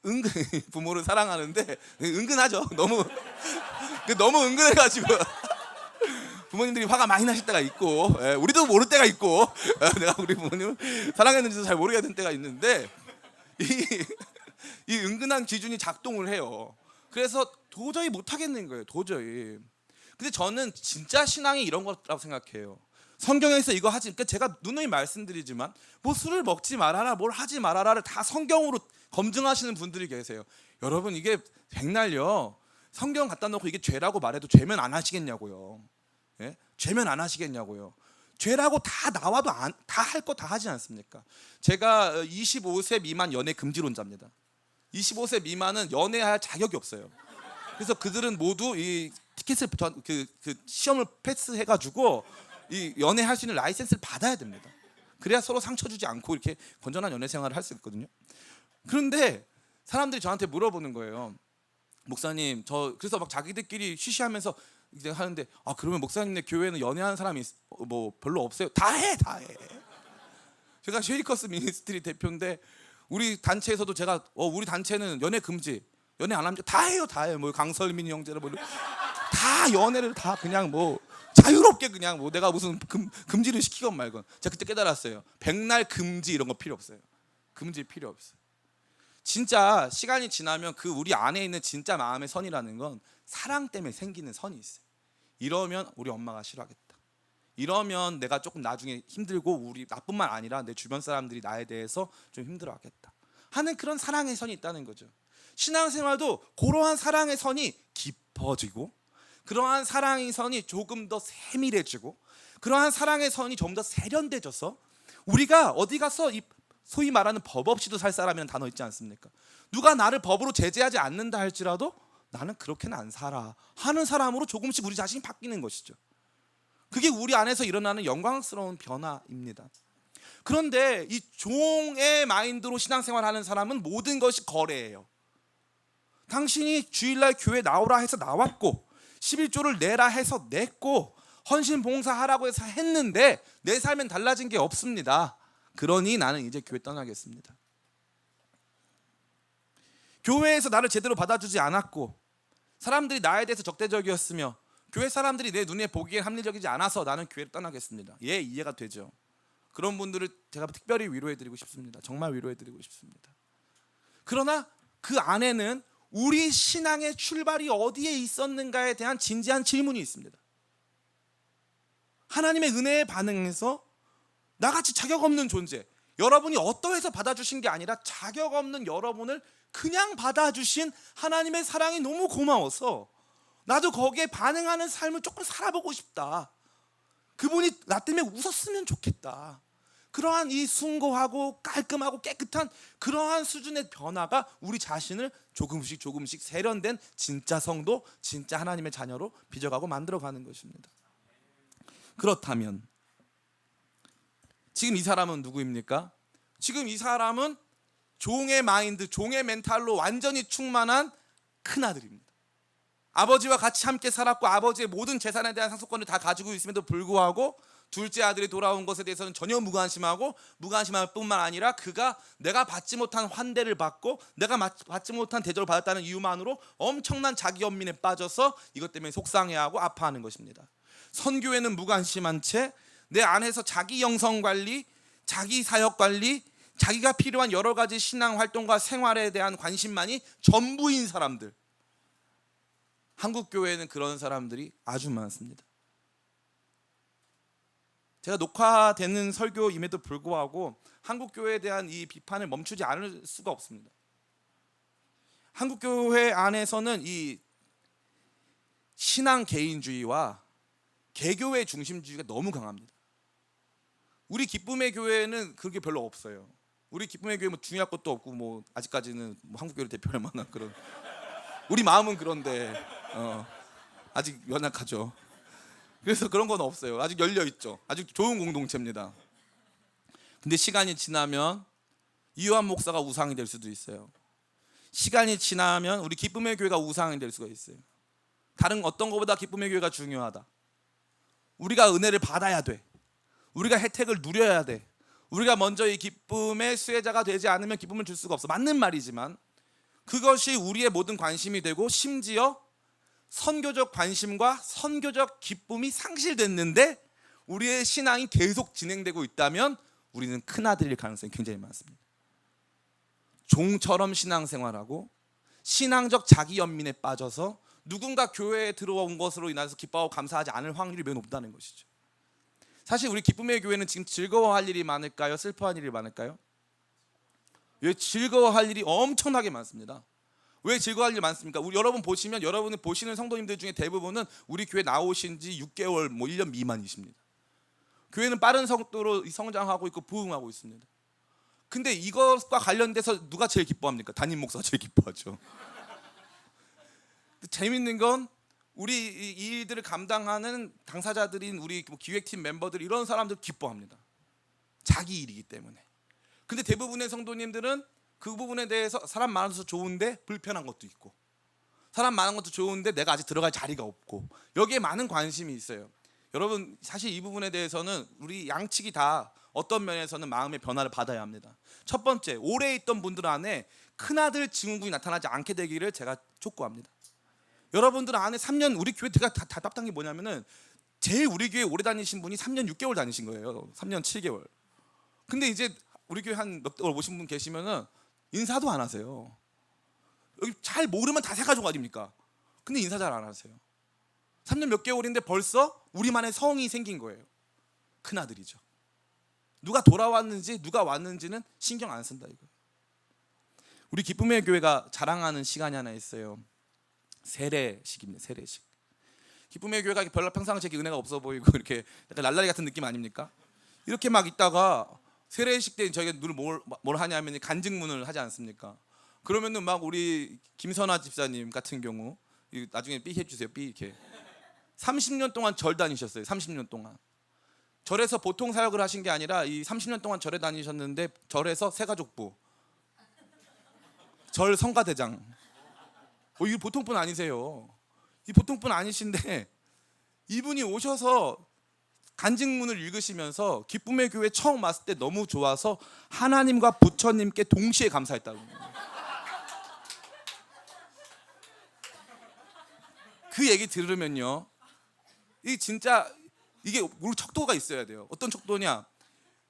은근히 부모를 사랑하는데 은근하죠. 너무 은근해가지고 부모님들이 화가 많이 나실 때가 있고 우리도 모를 때가 있고 내가 우리 부모님을 사랑했는지도 잘 모르겠는 때가 있는데 이 은근한 기준이 작동을 해요. 그래서 도저히 못 하겠는 거예요. 도저히. 근데 저는 진짜 신앙이 이런 거라고 생각해요. 성경에서 이거 하지, 그러니까 제가 누누이 말씀드리지만 뭐 술을 먹지 말아라, 뭘 하지 말아라를 다 성경으로 검증하시는 분들이 계세요. 여러분 이게 백날요 성경 갖다 놓고 이게 죄라고 말해도 죄면 안 하시겠냐고요. 예? 죄면 안 하시겠냐고요. 죄라고 다 나와도 다 할 거 다 하지 않습니까? 제가 25세 미만 연애 금지론자입니다. 25세 미만은 연애할 자격이 없어요. 그래서 그들은 모두 이 티켓을 그 시험을 패스해가지고 이 연애할 수 있는 라이센스를 받아야 됩니다. 그래야 서로 상처 주지 않고 이렇게 건전한 연애 생활을 할 수 있거든요. 그런데 사람들이 저한테 물어보는 거예요. 목사님, 저 그래서 막 자기들끼리 쉬쉬하면서 이제 하는데 그러면 목사님네 교회는 연애하는 사람이 뭐 별로 없어요? 다 해. 제가 쉐이커스 미니스트리 대표인데 우리 단체에서도 제가 우리 단체는 연애 금지, 연애 안 합니다. 다 해요. 뭐 강설민이 형제를 뭐 다 연애를 다 그냥 뭐 자유롭게 그냥 뭐 내가 무슨 금지를 시키건 말건. 제가 그때 깨달았어요. 백날 금지 이런 거 필요 없어요. 금지 필요 없어요. 진짜 시간이 지나면 그 우리 안에 있는 진짜 마음의 선이라는 건 사랑 때문에 생기는 선이 있어요. 이러면 우리 엄마가 싫어하겠다. 이러면 내가 조금 나중에 힘들고 우리 나뿐만 아니라 내 주변 사람들이 나에 대해서 좀 힘들어하겠다 하는 그런 사랑의 선이 있다는 거죠. 신앙생활도 그러한 사랑의 선이 깊어지고 그러한 사랑의 선이 조금 더 세밀해지고 그러한 사랑의 선이 좀 더 세련돼져서 우리가 어디 가서 이 소위 말하는 법 없이도 살 사람이라는 단어 있지 않습니까? 누가 나를 법으로 제재하지 않는다 할지라도 나는 그렇게는 안 살아 하는 사람으로 조금씩 우리 자신이 바뀌는 것이죠. 그게 우리 안에서 일어나는 영광스러운 변화입니다. 그런데 이 종의 마인드로 신앙생활하는 사람은 모든 것이 거래예요. 당신이 주일날 교회 나오라 해서 나왔고 11조를 내라 해서 냈고 헌신 봉사하라고 해서 했는데 내 삶엔 달라진 게 없습니다. 그러니 나는 이제 교회 떠나겠습니다. 교회에서 나를 제대로 받아주지 않았고 사람들이 나에 대해서 적대적이었으며 교회 사람들이 내 눈에 보기엔 합리적이지 않아서 나는 교회를 떠나겠습니다. 예, 이해가 되죠. 그런 분들을 제가 특별히 위로해드리고 싶습니다. 정말 위로해드리고 싶습니다. 그러나 그 안에는 우리 신앙의 출발이 어디에 있었는가에 대한 진지한 질문이 있습니다. 하나님의 은혜에 반응해서 나같이 자격 없는 존재, 여러분이 어떠해서 받아주신 게 아니라 자격 없는 여러분을 그냥 받아주신 하나님의 사랑이 너무 고마워서 나도 거기에 반응하는 삶을 조금 살아보고 싶다. 그분이 나 때문에 웃었으면 좋겠다. 그러한 이 숭고하고 깔끔하고 깨끗한 그러한 수준의 변화가 우리 자신을 조금씩 세련된 진짜 성도, 진짜 하나님의 자녀로 빚어가고 만들어가는 것입니다. 그렇다면 지금 이 사람은 누구입니까? 지금 이 사람은 종의 마인드, 종의 멘탈로 완전히 충만한 큰아들입니다. 아버지와 같이 함께 살았고 아버지의 모든 재산에 대한 상속권을 다 가지고 있음에도 불구하고 둘째 아들이 돌아온 것에 대해서는 전혀 무관심하고 무관심할 뿐만 아니라 그가 내가 받지 못한 환대를 받고 내가 받지 못한 대접을 받았다는 이유만으로 엄청난 자기 연민에 빠져서 이것 때문에 속상해하고 아파하는 것입니다. 선교에는 무관심한 채 내 안에서 자기 영성 관리, 자기 사역 관리, 자기가 필요한 여러 가지 신앙 활동과 생활에 대한 관심만이 전부인 사람들. 한국 교회에는 그런 사람들이 아주 많습니다. 제가 녹화되는 설교임에도 불구하고 한국 교회에 대한 이 비판을 멈추지 않을 수가 없습니다. 한국 교회 안에서는 이 신앙 개인주의와 개교회 중심주의가 너무 강합니다. 우리 기쁨의 교회는 그게 별로 없어요. 우리 기쁨의 교회 뭐 중요할 것도 없고 뭐 아직까지는 뭐 한국 교회를 대표할 만한 그런 우리 마음은 그런데 아직 연약하죠. 그래서 그런 건 없어요. 아직 열려 있죠. 아주 좋은 공동체입니다. 근데 시간이 지나면 이요한 목사가 우상이 될 수도 있어요. 시간이 지나면 우리 기쁨의 교회가 우상이 될 수가 있어요. 다른 어떤 것보다 기쁨의 교회가 중요하다. 우리가 은혜를 받아야 돼. 우리가 혜택을 누려야 돼. 우리가 먼저 이 기쁨의 수혜자가 되지 않으면 기쁨을 줄 수가 없어. 맞는 말이지만 그것이 우리의 모든 관심이 되고 심지어 선교적 관심과 선교적 기쁨이 상실됐는데 우리의 신앙이 계속 진행되고 있다면 우리는 큰아들일 가능성이 굉장히 많습니다. 종처럼 신앙생활하고 신앙적 자기연민에 빠져서 누군가 교회에 들어온 것으로 인해서 기뻐하고 감사하지 않을 확률이 매우 높다는 것이죠. 사실 우리 기쁨의 교회는 지금 즐거워할 일이 많을까요? 슬퍼할 일이 많을까요? 왜 즐거워할 일이 엄청나게 많습니다. 왜 즐거워할 일이 많습니까? 여러분 보시면 여러분이 보시는 성도님들 중에 대부분은 우리 교회 나오신 지 6개월, 1년 미만이십니다. 교회는 빠른 속도로 성장하고 있고 부흥하고 있습니다. 근데 이것과 관련돼서 누가 제일 기뻐합니까? 담임 목사가 제일 기뻐하죠. 재밌는 건 우리 이 일들을 감당하는 당사자들인 우리 기획팀 멤버들 이런 사람들 기뻐합니다. 자기 일이기 때문에. 근데 대부분의 성도님들은 그 부분에 대해서 사람 많아서 좋은데 불편한 것도 있고 사람 많은 것도 좋은데 내가 아직 들어갈 자리가 없고 여기에 많은 관심이 있어요. 여러분 사실 이 부분에 대해서는 우리 양측이 다 어떤 면에서는 마음의 변화를 받아야 합니다. 첫 번째, 오래 있던 분들 안에 큰아들 증후군이 나타나지 않게 되기를 제가 촉구합니다. 여러분들 안에 3년 우리 교회 제가 다 답답한 게 뭐냐면은 제일 우리 교회 오래 다니신 분이 3년 6개월 다니신 거예요. 3년 7개월. 근데 이제 우리 교회 한 몇 월 오신 분 계시면은 인사도 안 하세요. 여기 잘 모르면 다 새 가족 아닙니까? 근데 인사 잘 안 하세요. 3년 몇 개월인데 벌써 우리만의 성이 생긴 거예요. 큰아들이죠. 누가 돌아왔는지 누가 왔는지는 신경 안 쓴다 이거예요. 우리 기쁨의 교회가 자랑하는 시간이 하나 있어요. 세례식입니다. 세례식. 기쁨의 교회가 별로 평상시에 은혜가 없어 보이고 이렇게 약간 랄라리 같은 느낌 아닙니까? 이렇게 막 있다가 세례식 때 저희가 늘 뭘 하냐면 간증문을 하지 않습니까? 그러면은 막 우리 김선아 집사님 같은 경우 나중에 삐 해주세요. 삐 이렇게 30년 동안 절 다니셨어요. 30년 동안 절에서 보통 사역을 하신 게 아니라 이 30년 동안 절에 다니셨는데 절에서 새가족부, 절 성가대장. 이 보통 분 아니세요. 이 보통 분 아니신데 이분이 오셔서 간증문을 읽으시면서 기쁨의 교회 처음 왔을 때 너무 좋아서 하나님과 부처님께 동시에 감사했다고. 그 얘기 들으면요, 이 진짜 이게 우리 척도가 있어야 돼요. 어떤 척도냐?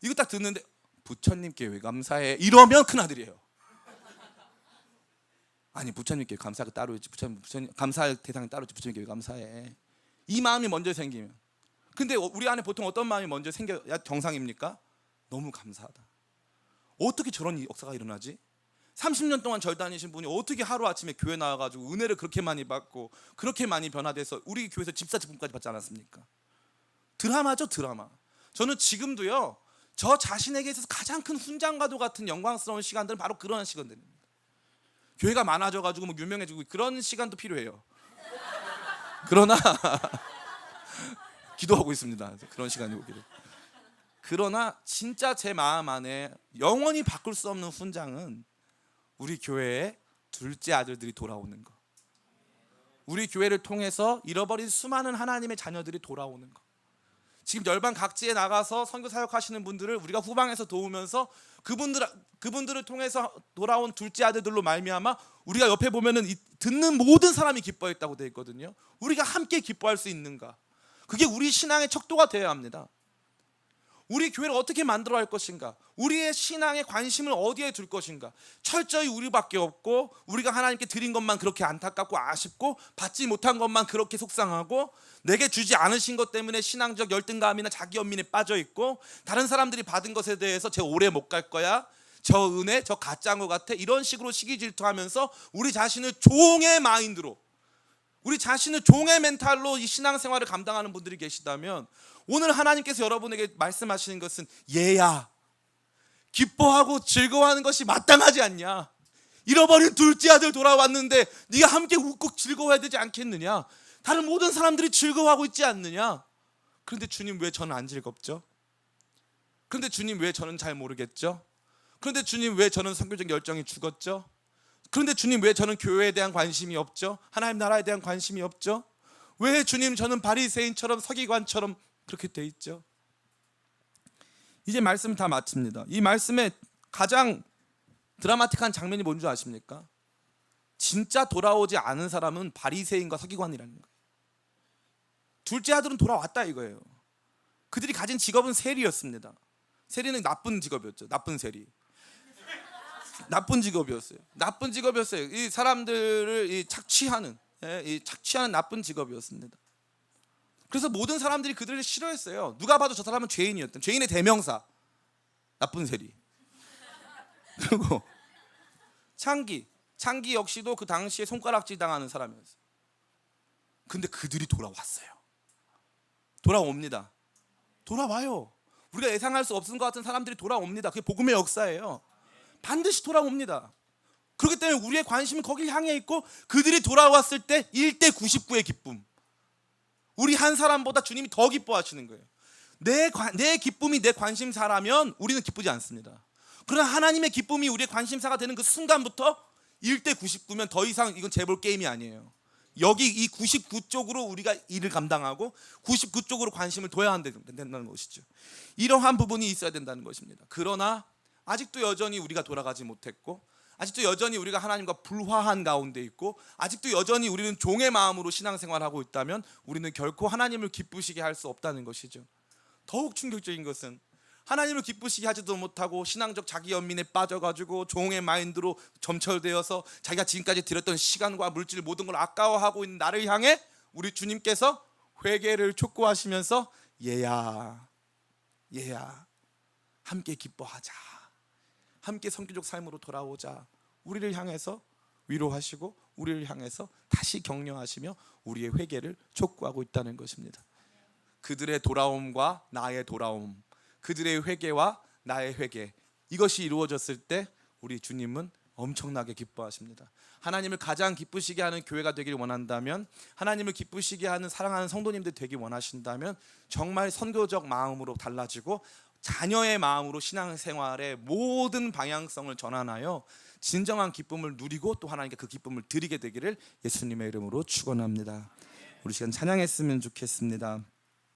이거 딱 듣는데 부처님께 왜 감사해? 이러면 큰 아들이에요. 아니 부처님께 감사가 따로 있지. 부처님 감사할 대상이 따로 있지. 부처님께 왜 감사해? 이 마음이 먼저 생기면. 근데 우리 안에 보통 어떤 마음이 먼저 생겨야 정상입니까? 너무 감사하다. 어떻게 저런 역사가 일어나지? 30년 동안 절 다니신 분이 어떻게 하루아침에 교회 나와가지고 은혜를 그렇게 많이 받고 그렇게 많이 변화돼서 우리 교회에서 집사직분까지 받지 않았습니까? 드라마죠, 드라마. 저는 지금도요, 저 자신에게 있어서 가장 큰 훈장과도 같은 영광스러운 시간들은 바로 그런 시간들입니다. 교회가 많아져가지고 뭐 유명해지고 그런 시간도 필요해요. 그러나 기도하고 있습니다. 그런 시간이 오기를. 그러나 진짜 제 마음 안에 영원히 바꿀 수 없는 훈장은 우리 교회의 둘째 아들들이 돌아오는 거. 우리 교회를 통해서 잃어버린 수많은 하나님의 자녀들이 돌아오는 거. 지금 열방 각지에 나가서 선교 사역하시는 분들을 우리가 후방에서 도우면서 그분들을 통해서 돌아온 둘째 아들들로 말미암아 우리가 옆에 보면은 듣는 모든 사람이 기뻐했다고 되어 있거든요. 우리가 함께 기뻐할 수 있는가? 그게 우리 신앙의 척도가 되어야 합니다. 우리 교회를 어떻게 만들어 갈 것인가, 우리의 신앙의 관심을 어디에 둘 것인가. 철저히 우리밖에 없고 우리가 하나님께 드린 것만 그렇게 안타깝고 아쉽고 받지 못한 것만 그렇게 속상하고 내게 주지 않으신 것 때문에 신앙적 열등감이나 자기 연민에 빠져 있고 다른 사람들이 받은 것에 대해서 쟤 오래 못 갈 거야, 저 은혜 저 가짜인 것 같아, 이런 식으로 시기 질투하면서 우리 자신을 종의 마인드로, 우리 자신을 종의 멘탈로 이 신앙생활을 감당하는 분들이 계시다면 오늘 하나님께서 여러분에게 말씀하시는 것은 얘야, 기뻐하고 즐거워하는 것이 마땅하지 않냐. 잃어버린 둘째 아들 돌아왔는데 네가 함께 웃고 즐거워해야 되지 않겠느냐. 다른 모든 사람들이 즐거워하고 있지 않느냐. 그런데 주님 왜 저는 안 즐겁죠? 그런데 주님 왜 저는 잘 모르겠죠? 그런데 주님 왜 저는 선교적 열정이 죽었죠? 그런데 주님 왜 저는 교회에 대한 관심이 없죠? 하나님 나라에 대한 관심이 없죠? 왜 주님 저는 바리새인처럼 서기관처럼 그렇게 돼 있죠? 이제 말씀 다 마칩니다. 이 말씀에 가장 드라마틱한 장면이 뭔지 아십니까? 진짜 돌아오지 않은 사람은 바리새인과 서기관이라는 거예요. 둘째 아들은 돌아왔다 이거예요. 그들이 가진 직업은 세리였습니다. 세리는 나쁜 직업이었죠. 나쁜 세리. 나쁜 직업이었어요. 나쁜 직업이었어요. 이 사람들을 착취하는 나쁜 직업이었습니다. 그래서 모든 사람들이 그들을 싫어했어요. 누가 봐도 저 사람은 죄인이었던, 죄인의 대명사, 나쁜 세리. 그리고 창기 역시도 그 당시에 손가락질 당하는 사람이었어요. 근데 그들이 돌아왔어요. 돌아옵니다. 돌아와요. 우리가 예상할 수 없을 것 같은 사람들이 돌아옵니다. 그게 복음의 역사예요. 반드시 돌아옵니다. 그렇기 때문에 우리의 관심은 거길 향해 있고 그들이 돌아왔을 때 1대 99의 기쁨. 우리 한 사람보다 주님이 더 기뻐하시는 거예요. 내 기쁨이 내 관심사라면 우리는 기쁘지 않습니다. 그러나 하나님의 기쁨이 우리의 관심사가 되는 그 순간부터 1대 99면 더 이상 이건 재볼 게임이 아니에요. 여기 이 99쪽으로 우리가 일을 감당하고 99쪽으로 관심을 둬야 된다는 것이죠. 이러한 부분이 있어야 된다는 것입니다. 그러나 아직도 여전히 우리가 돌아가지 못했고, 아직도 여전히 우리가 하나님과 불화한 가운데 있고, 아직도 여전히 우리는 종의 마음으로 신앙생활하고 있다면 우리는 결코 하나님을 기쁘시게 할 수 없다는 것이죠. 더욱 충격적인 것은 하나님을 기쁘시게 하지도 못하고 신앙적 자기 연민에 빠져가지고 종의 마인드로 점철되어서 자기가 지금까지 들였던 시간과 물질 모든 걸 아까워하고 있는 나를 향해 우리 주님께서 회개를 촉구하시면서 얘야 함께 기뻐하자, 함께 선교적 삶으로 돌아오자, 우리를 향해서 위로하시고 우리를 향해서 다시 격려하시며 우리의 회개를 촉구하고 있다는 것입니다. 그들의 돌아옴과 나의 돌아옴, 그들의 회개와 나의 회개, 이것이 이루어졌을 때 우리 주님은 엄청나게 기뻐하십니다. 하나님을 가장 기쁘시게 하는 교회가 되길 원한다면, 하나님을 기쁘시게 하는 사랑하는 성도님들 되길 원하신다면 정말 선교적 마음으로 달라지고 자녀의 마음으로 신앙생활의 모든 방향성을 전환하여 진정한 기쁨을 누리고 또 하나님께 그 기쁨을 드리게 되기를 예수님의 이름으로 축원합니다. 우리 시간 찬양했으면 좋겠습니다.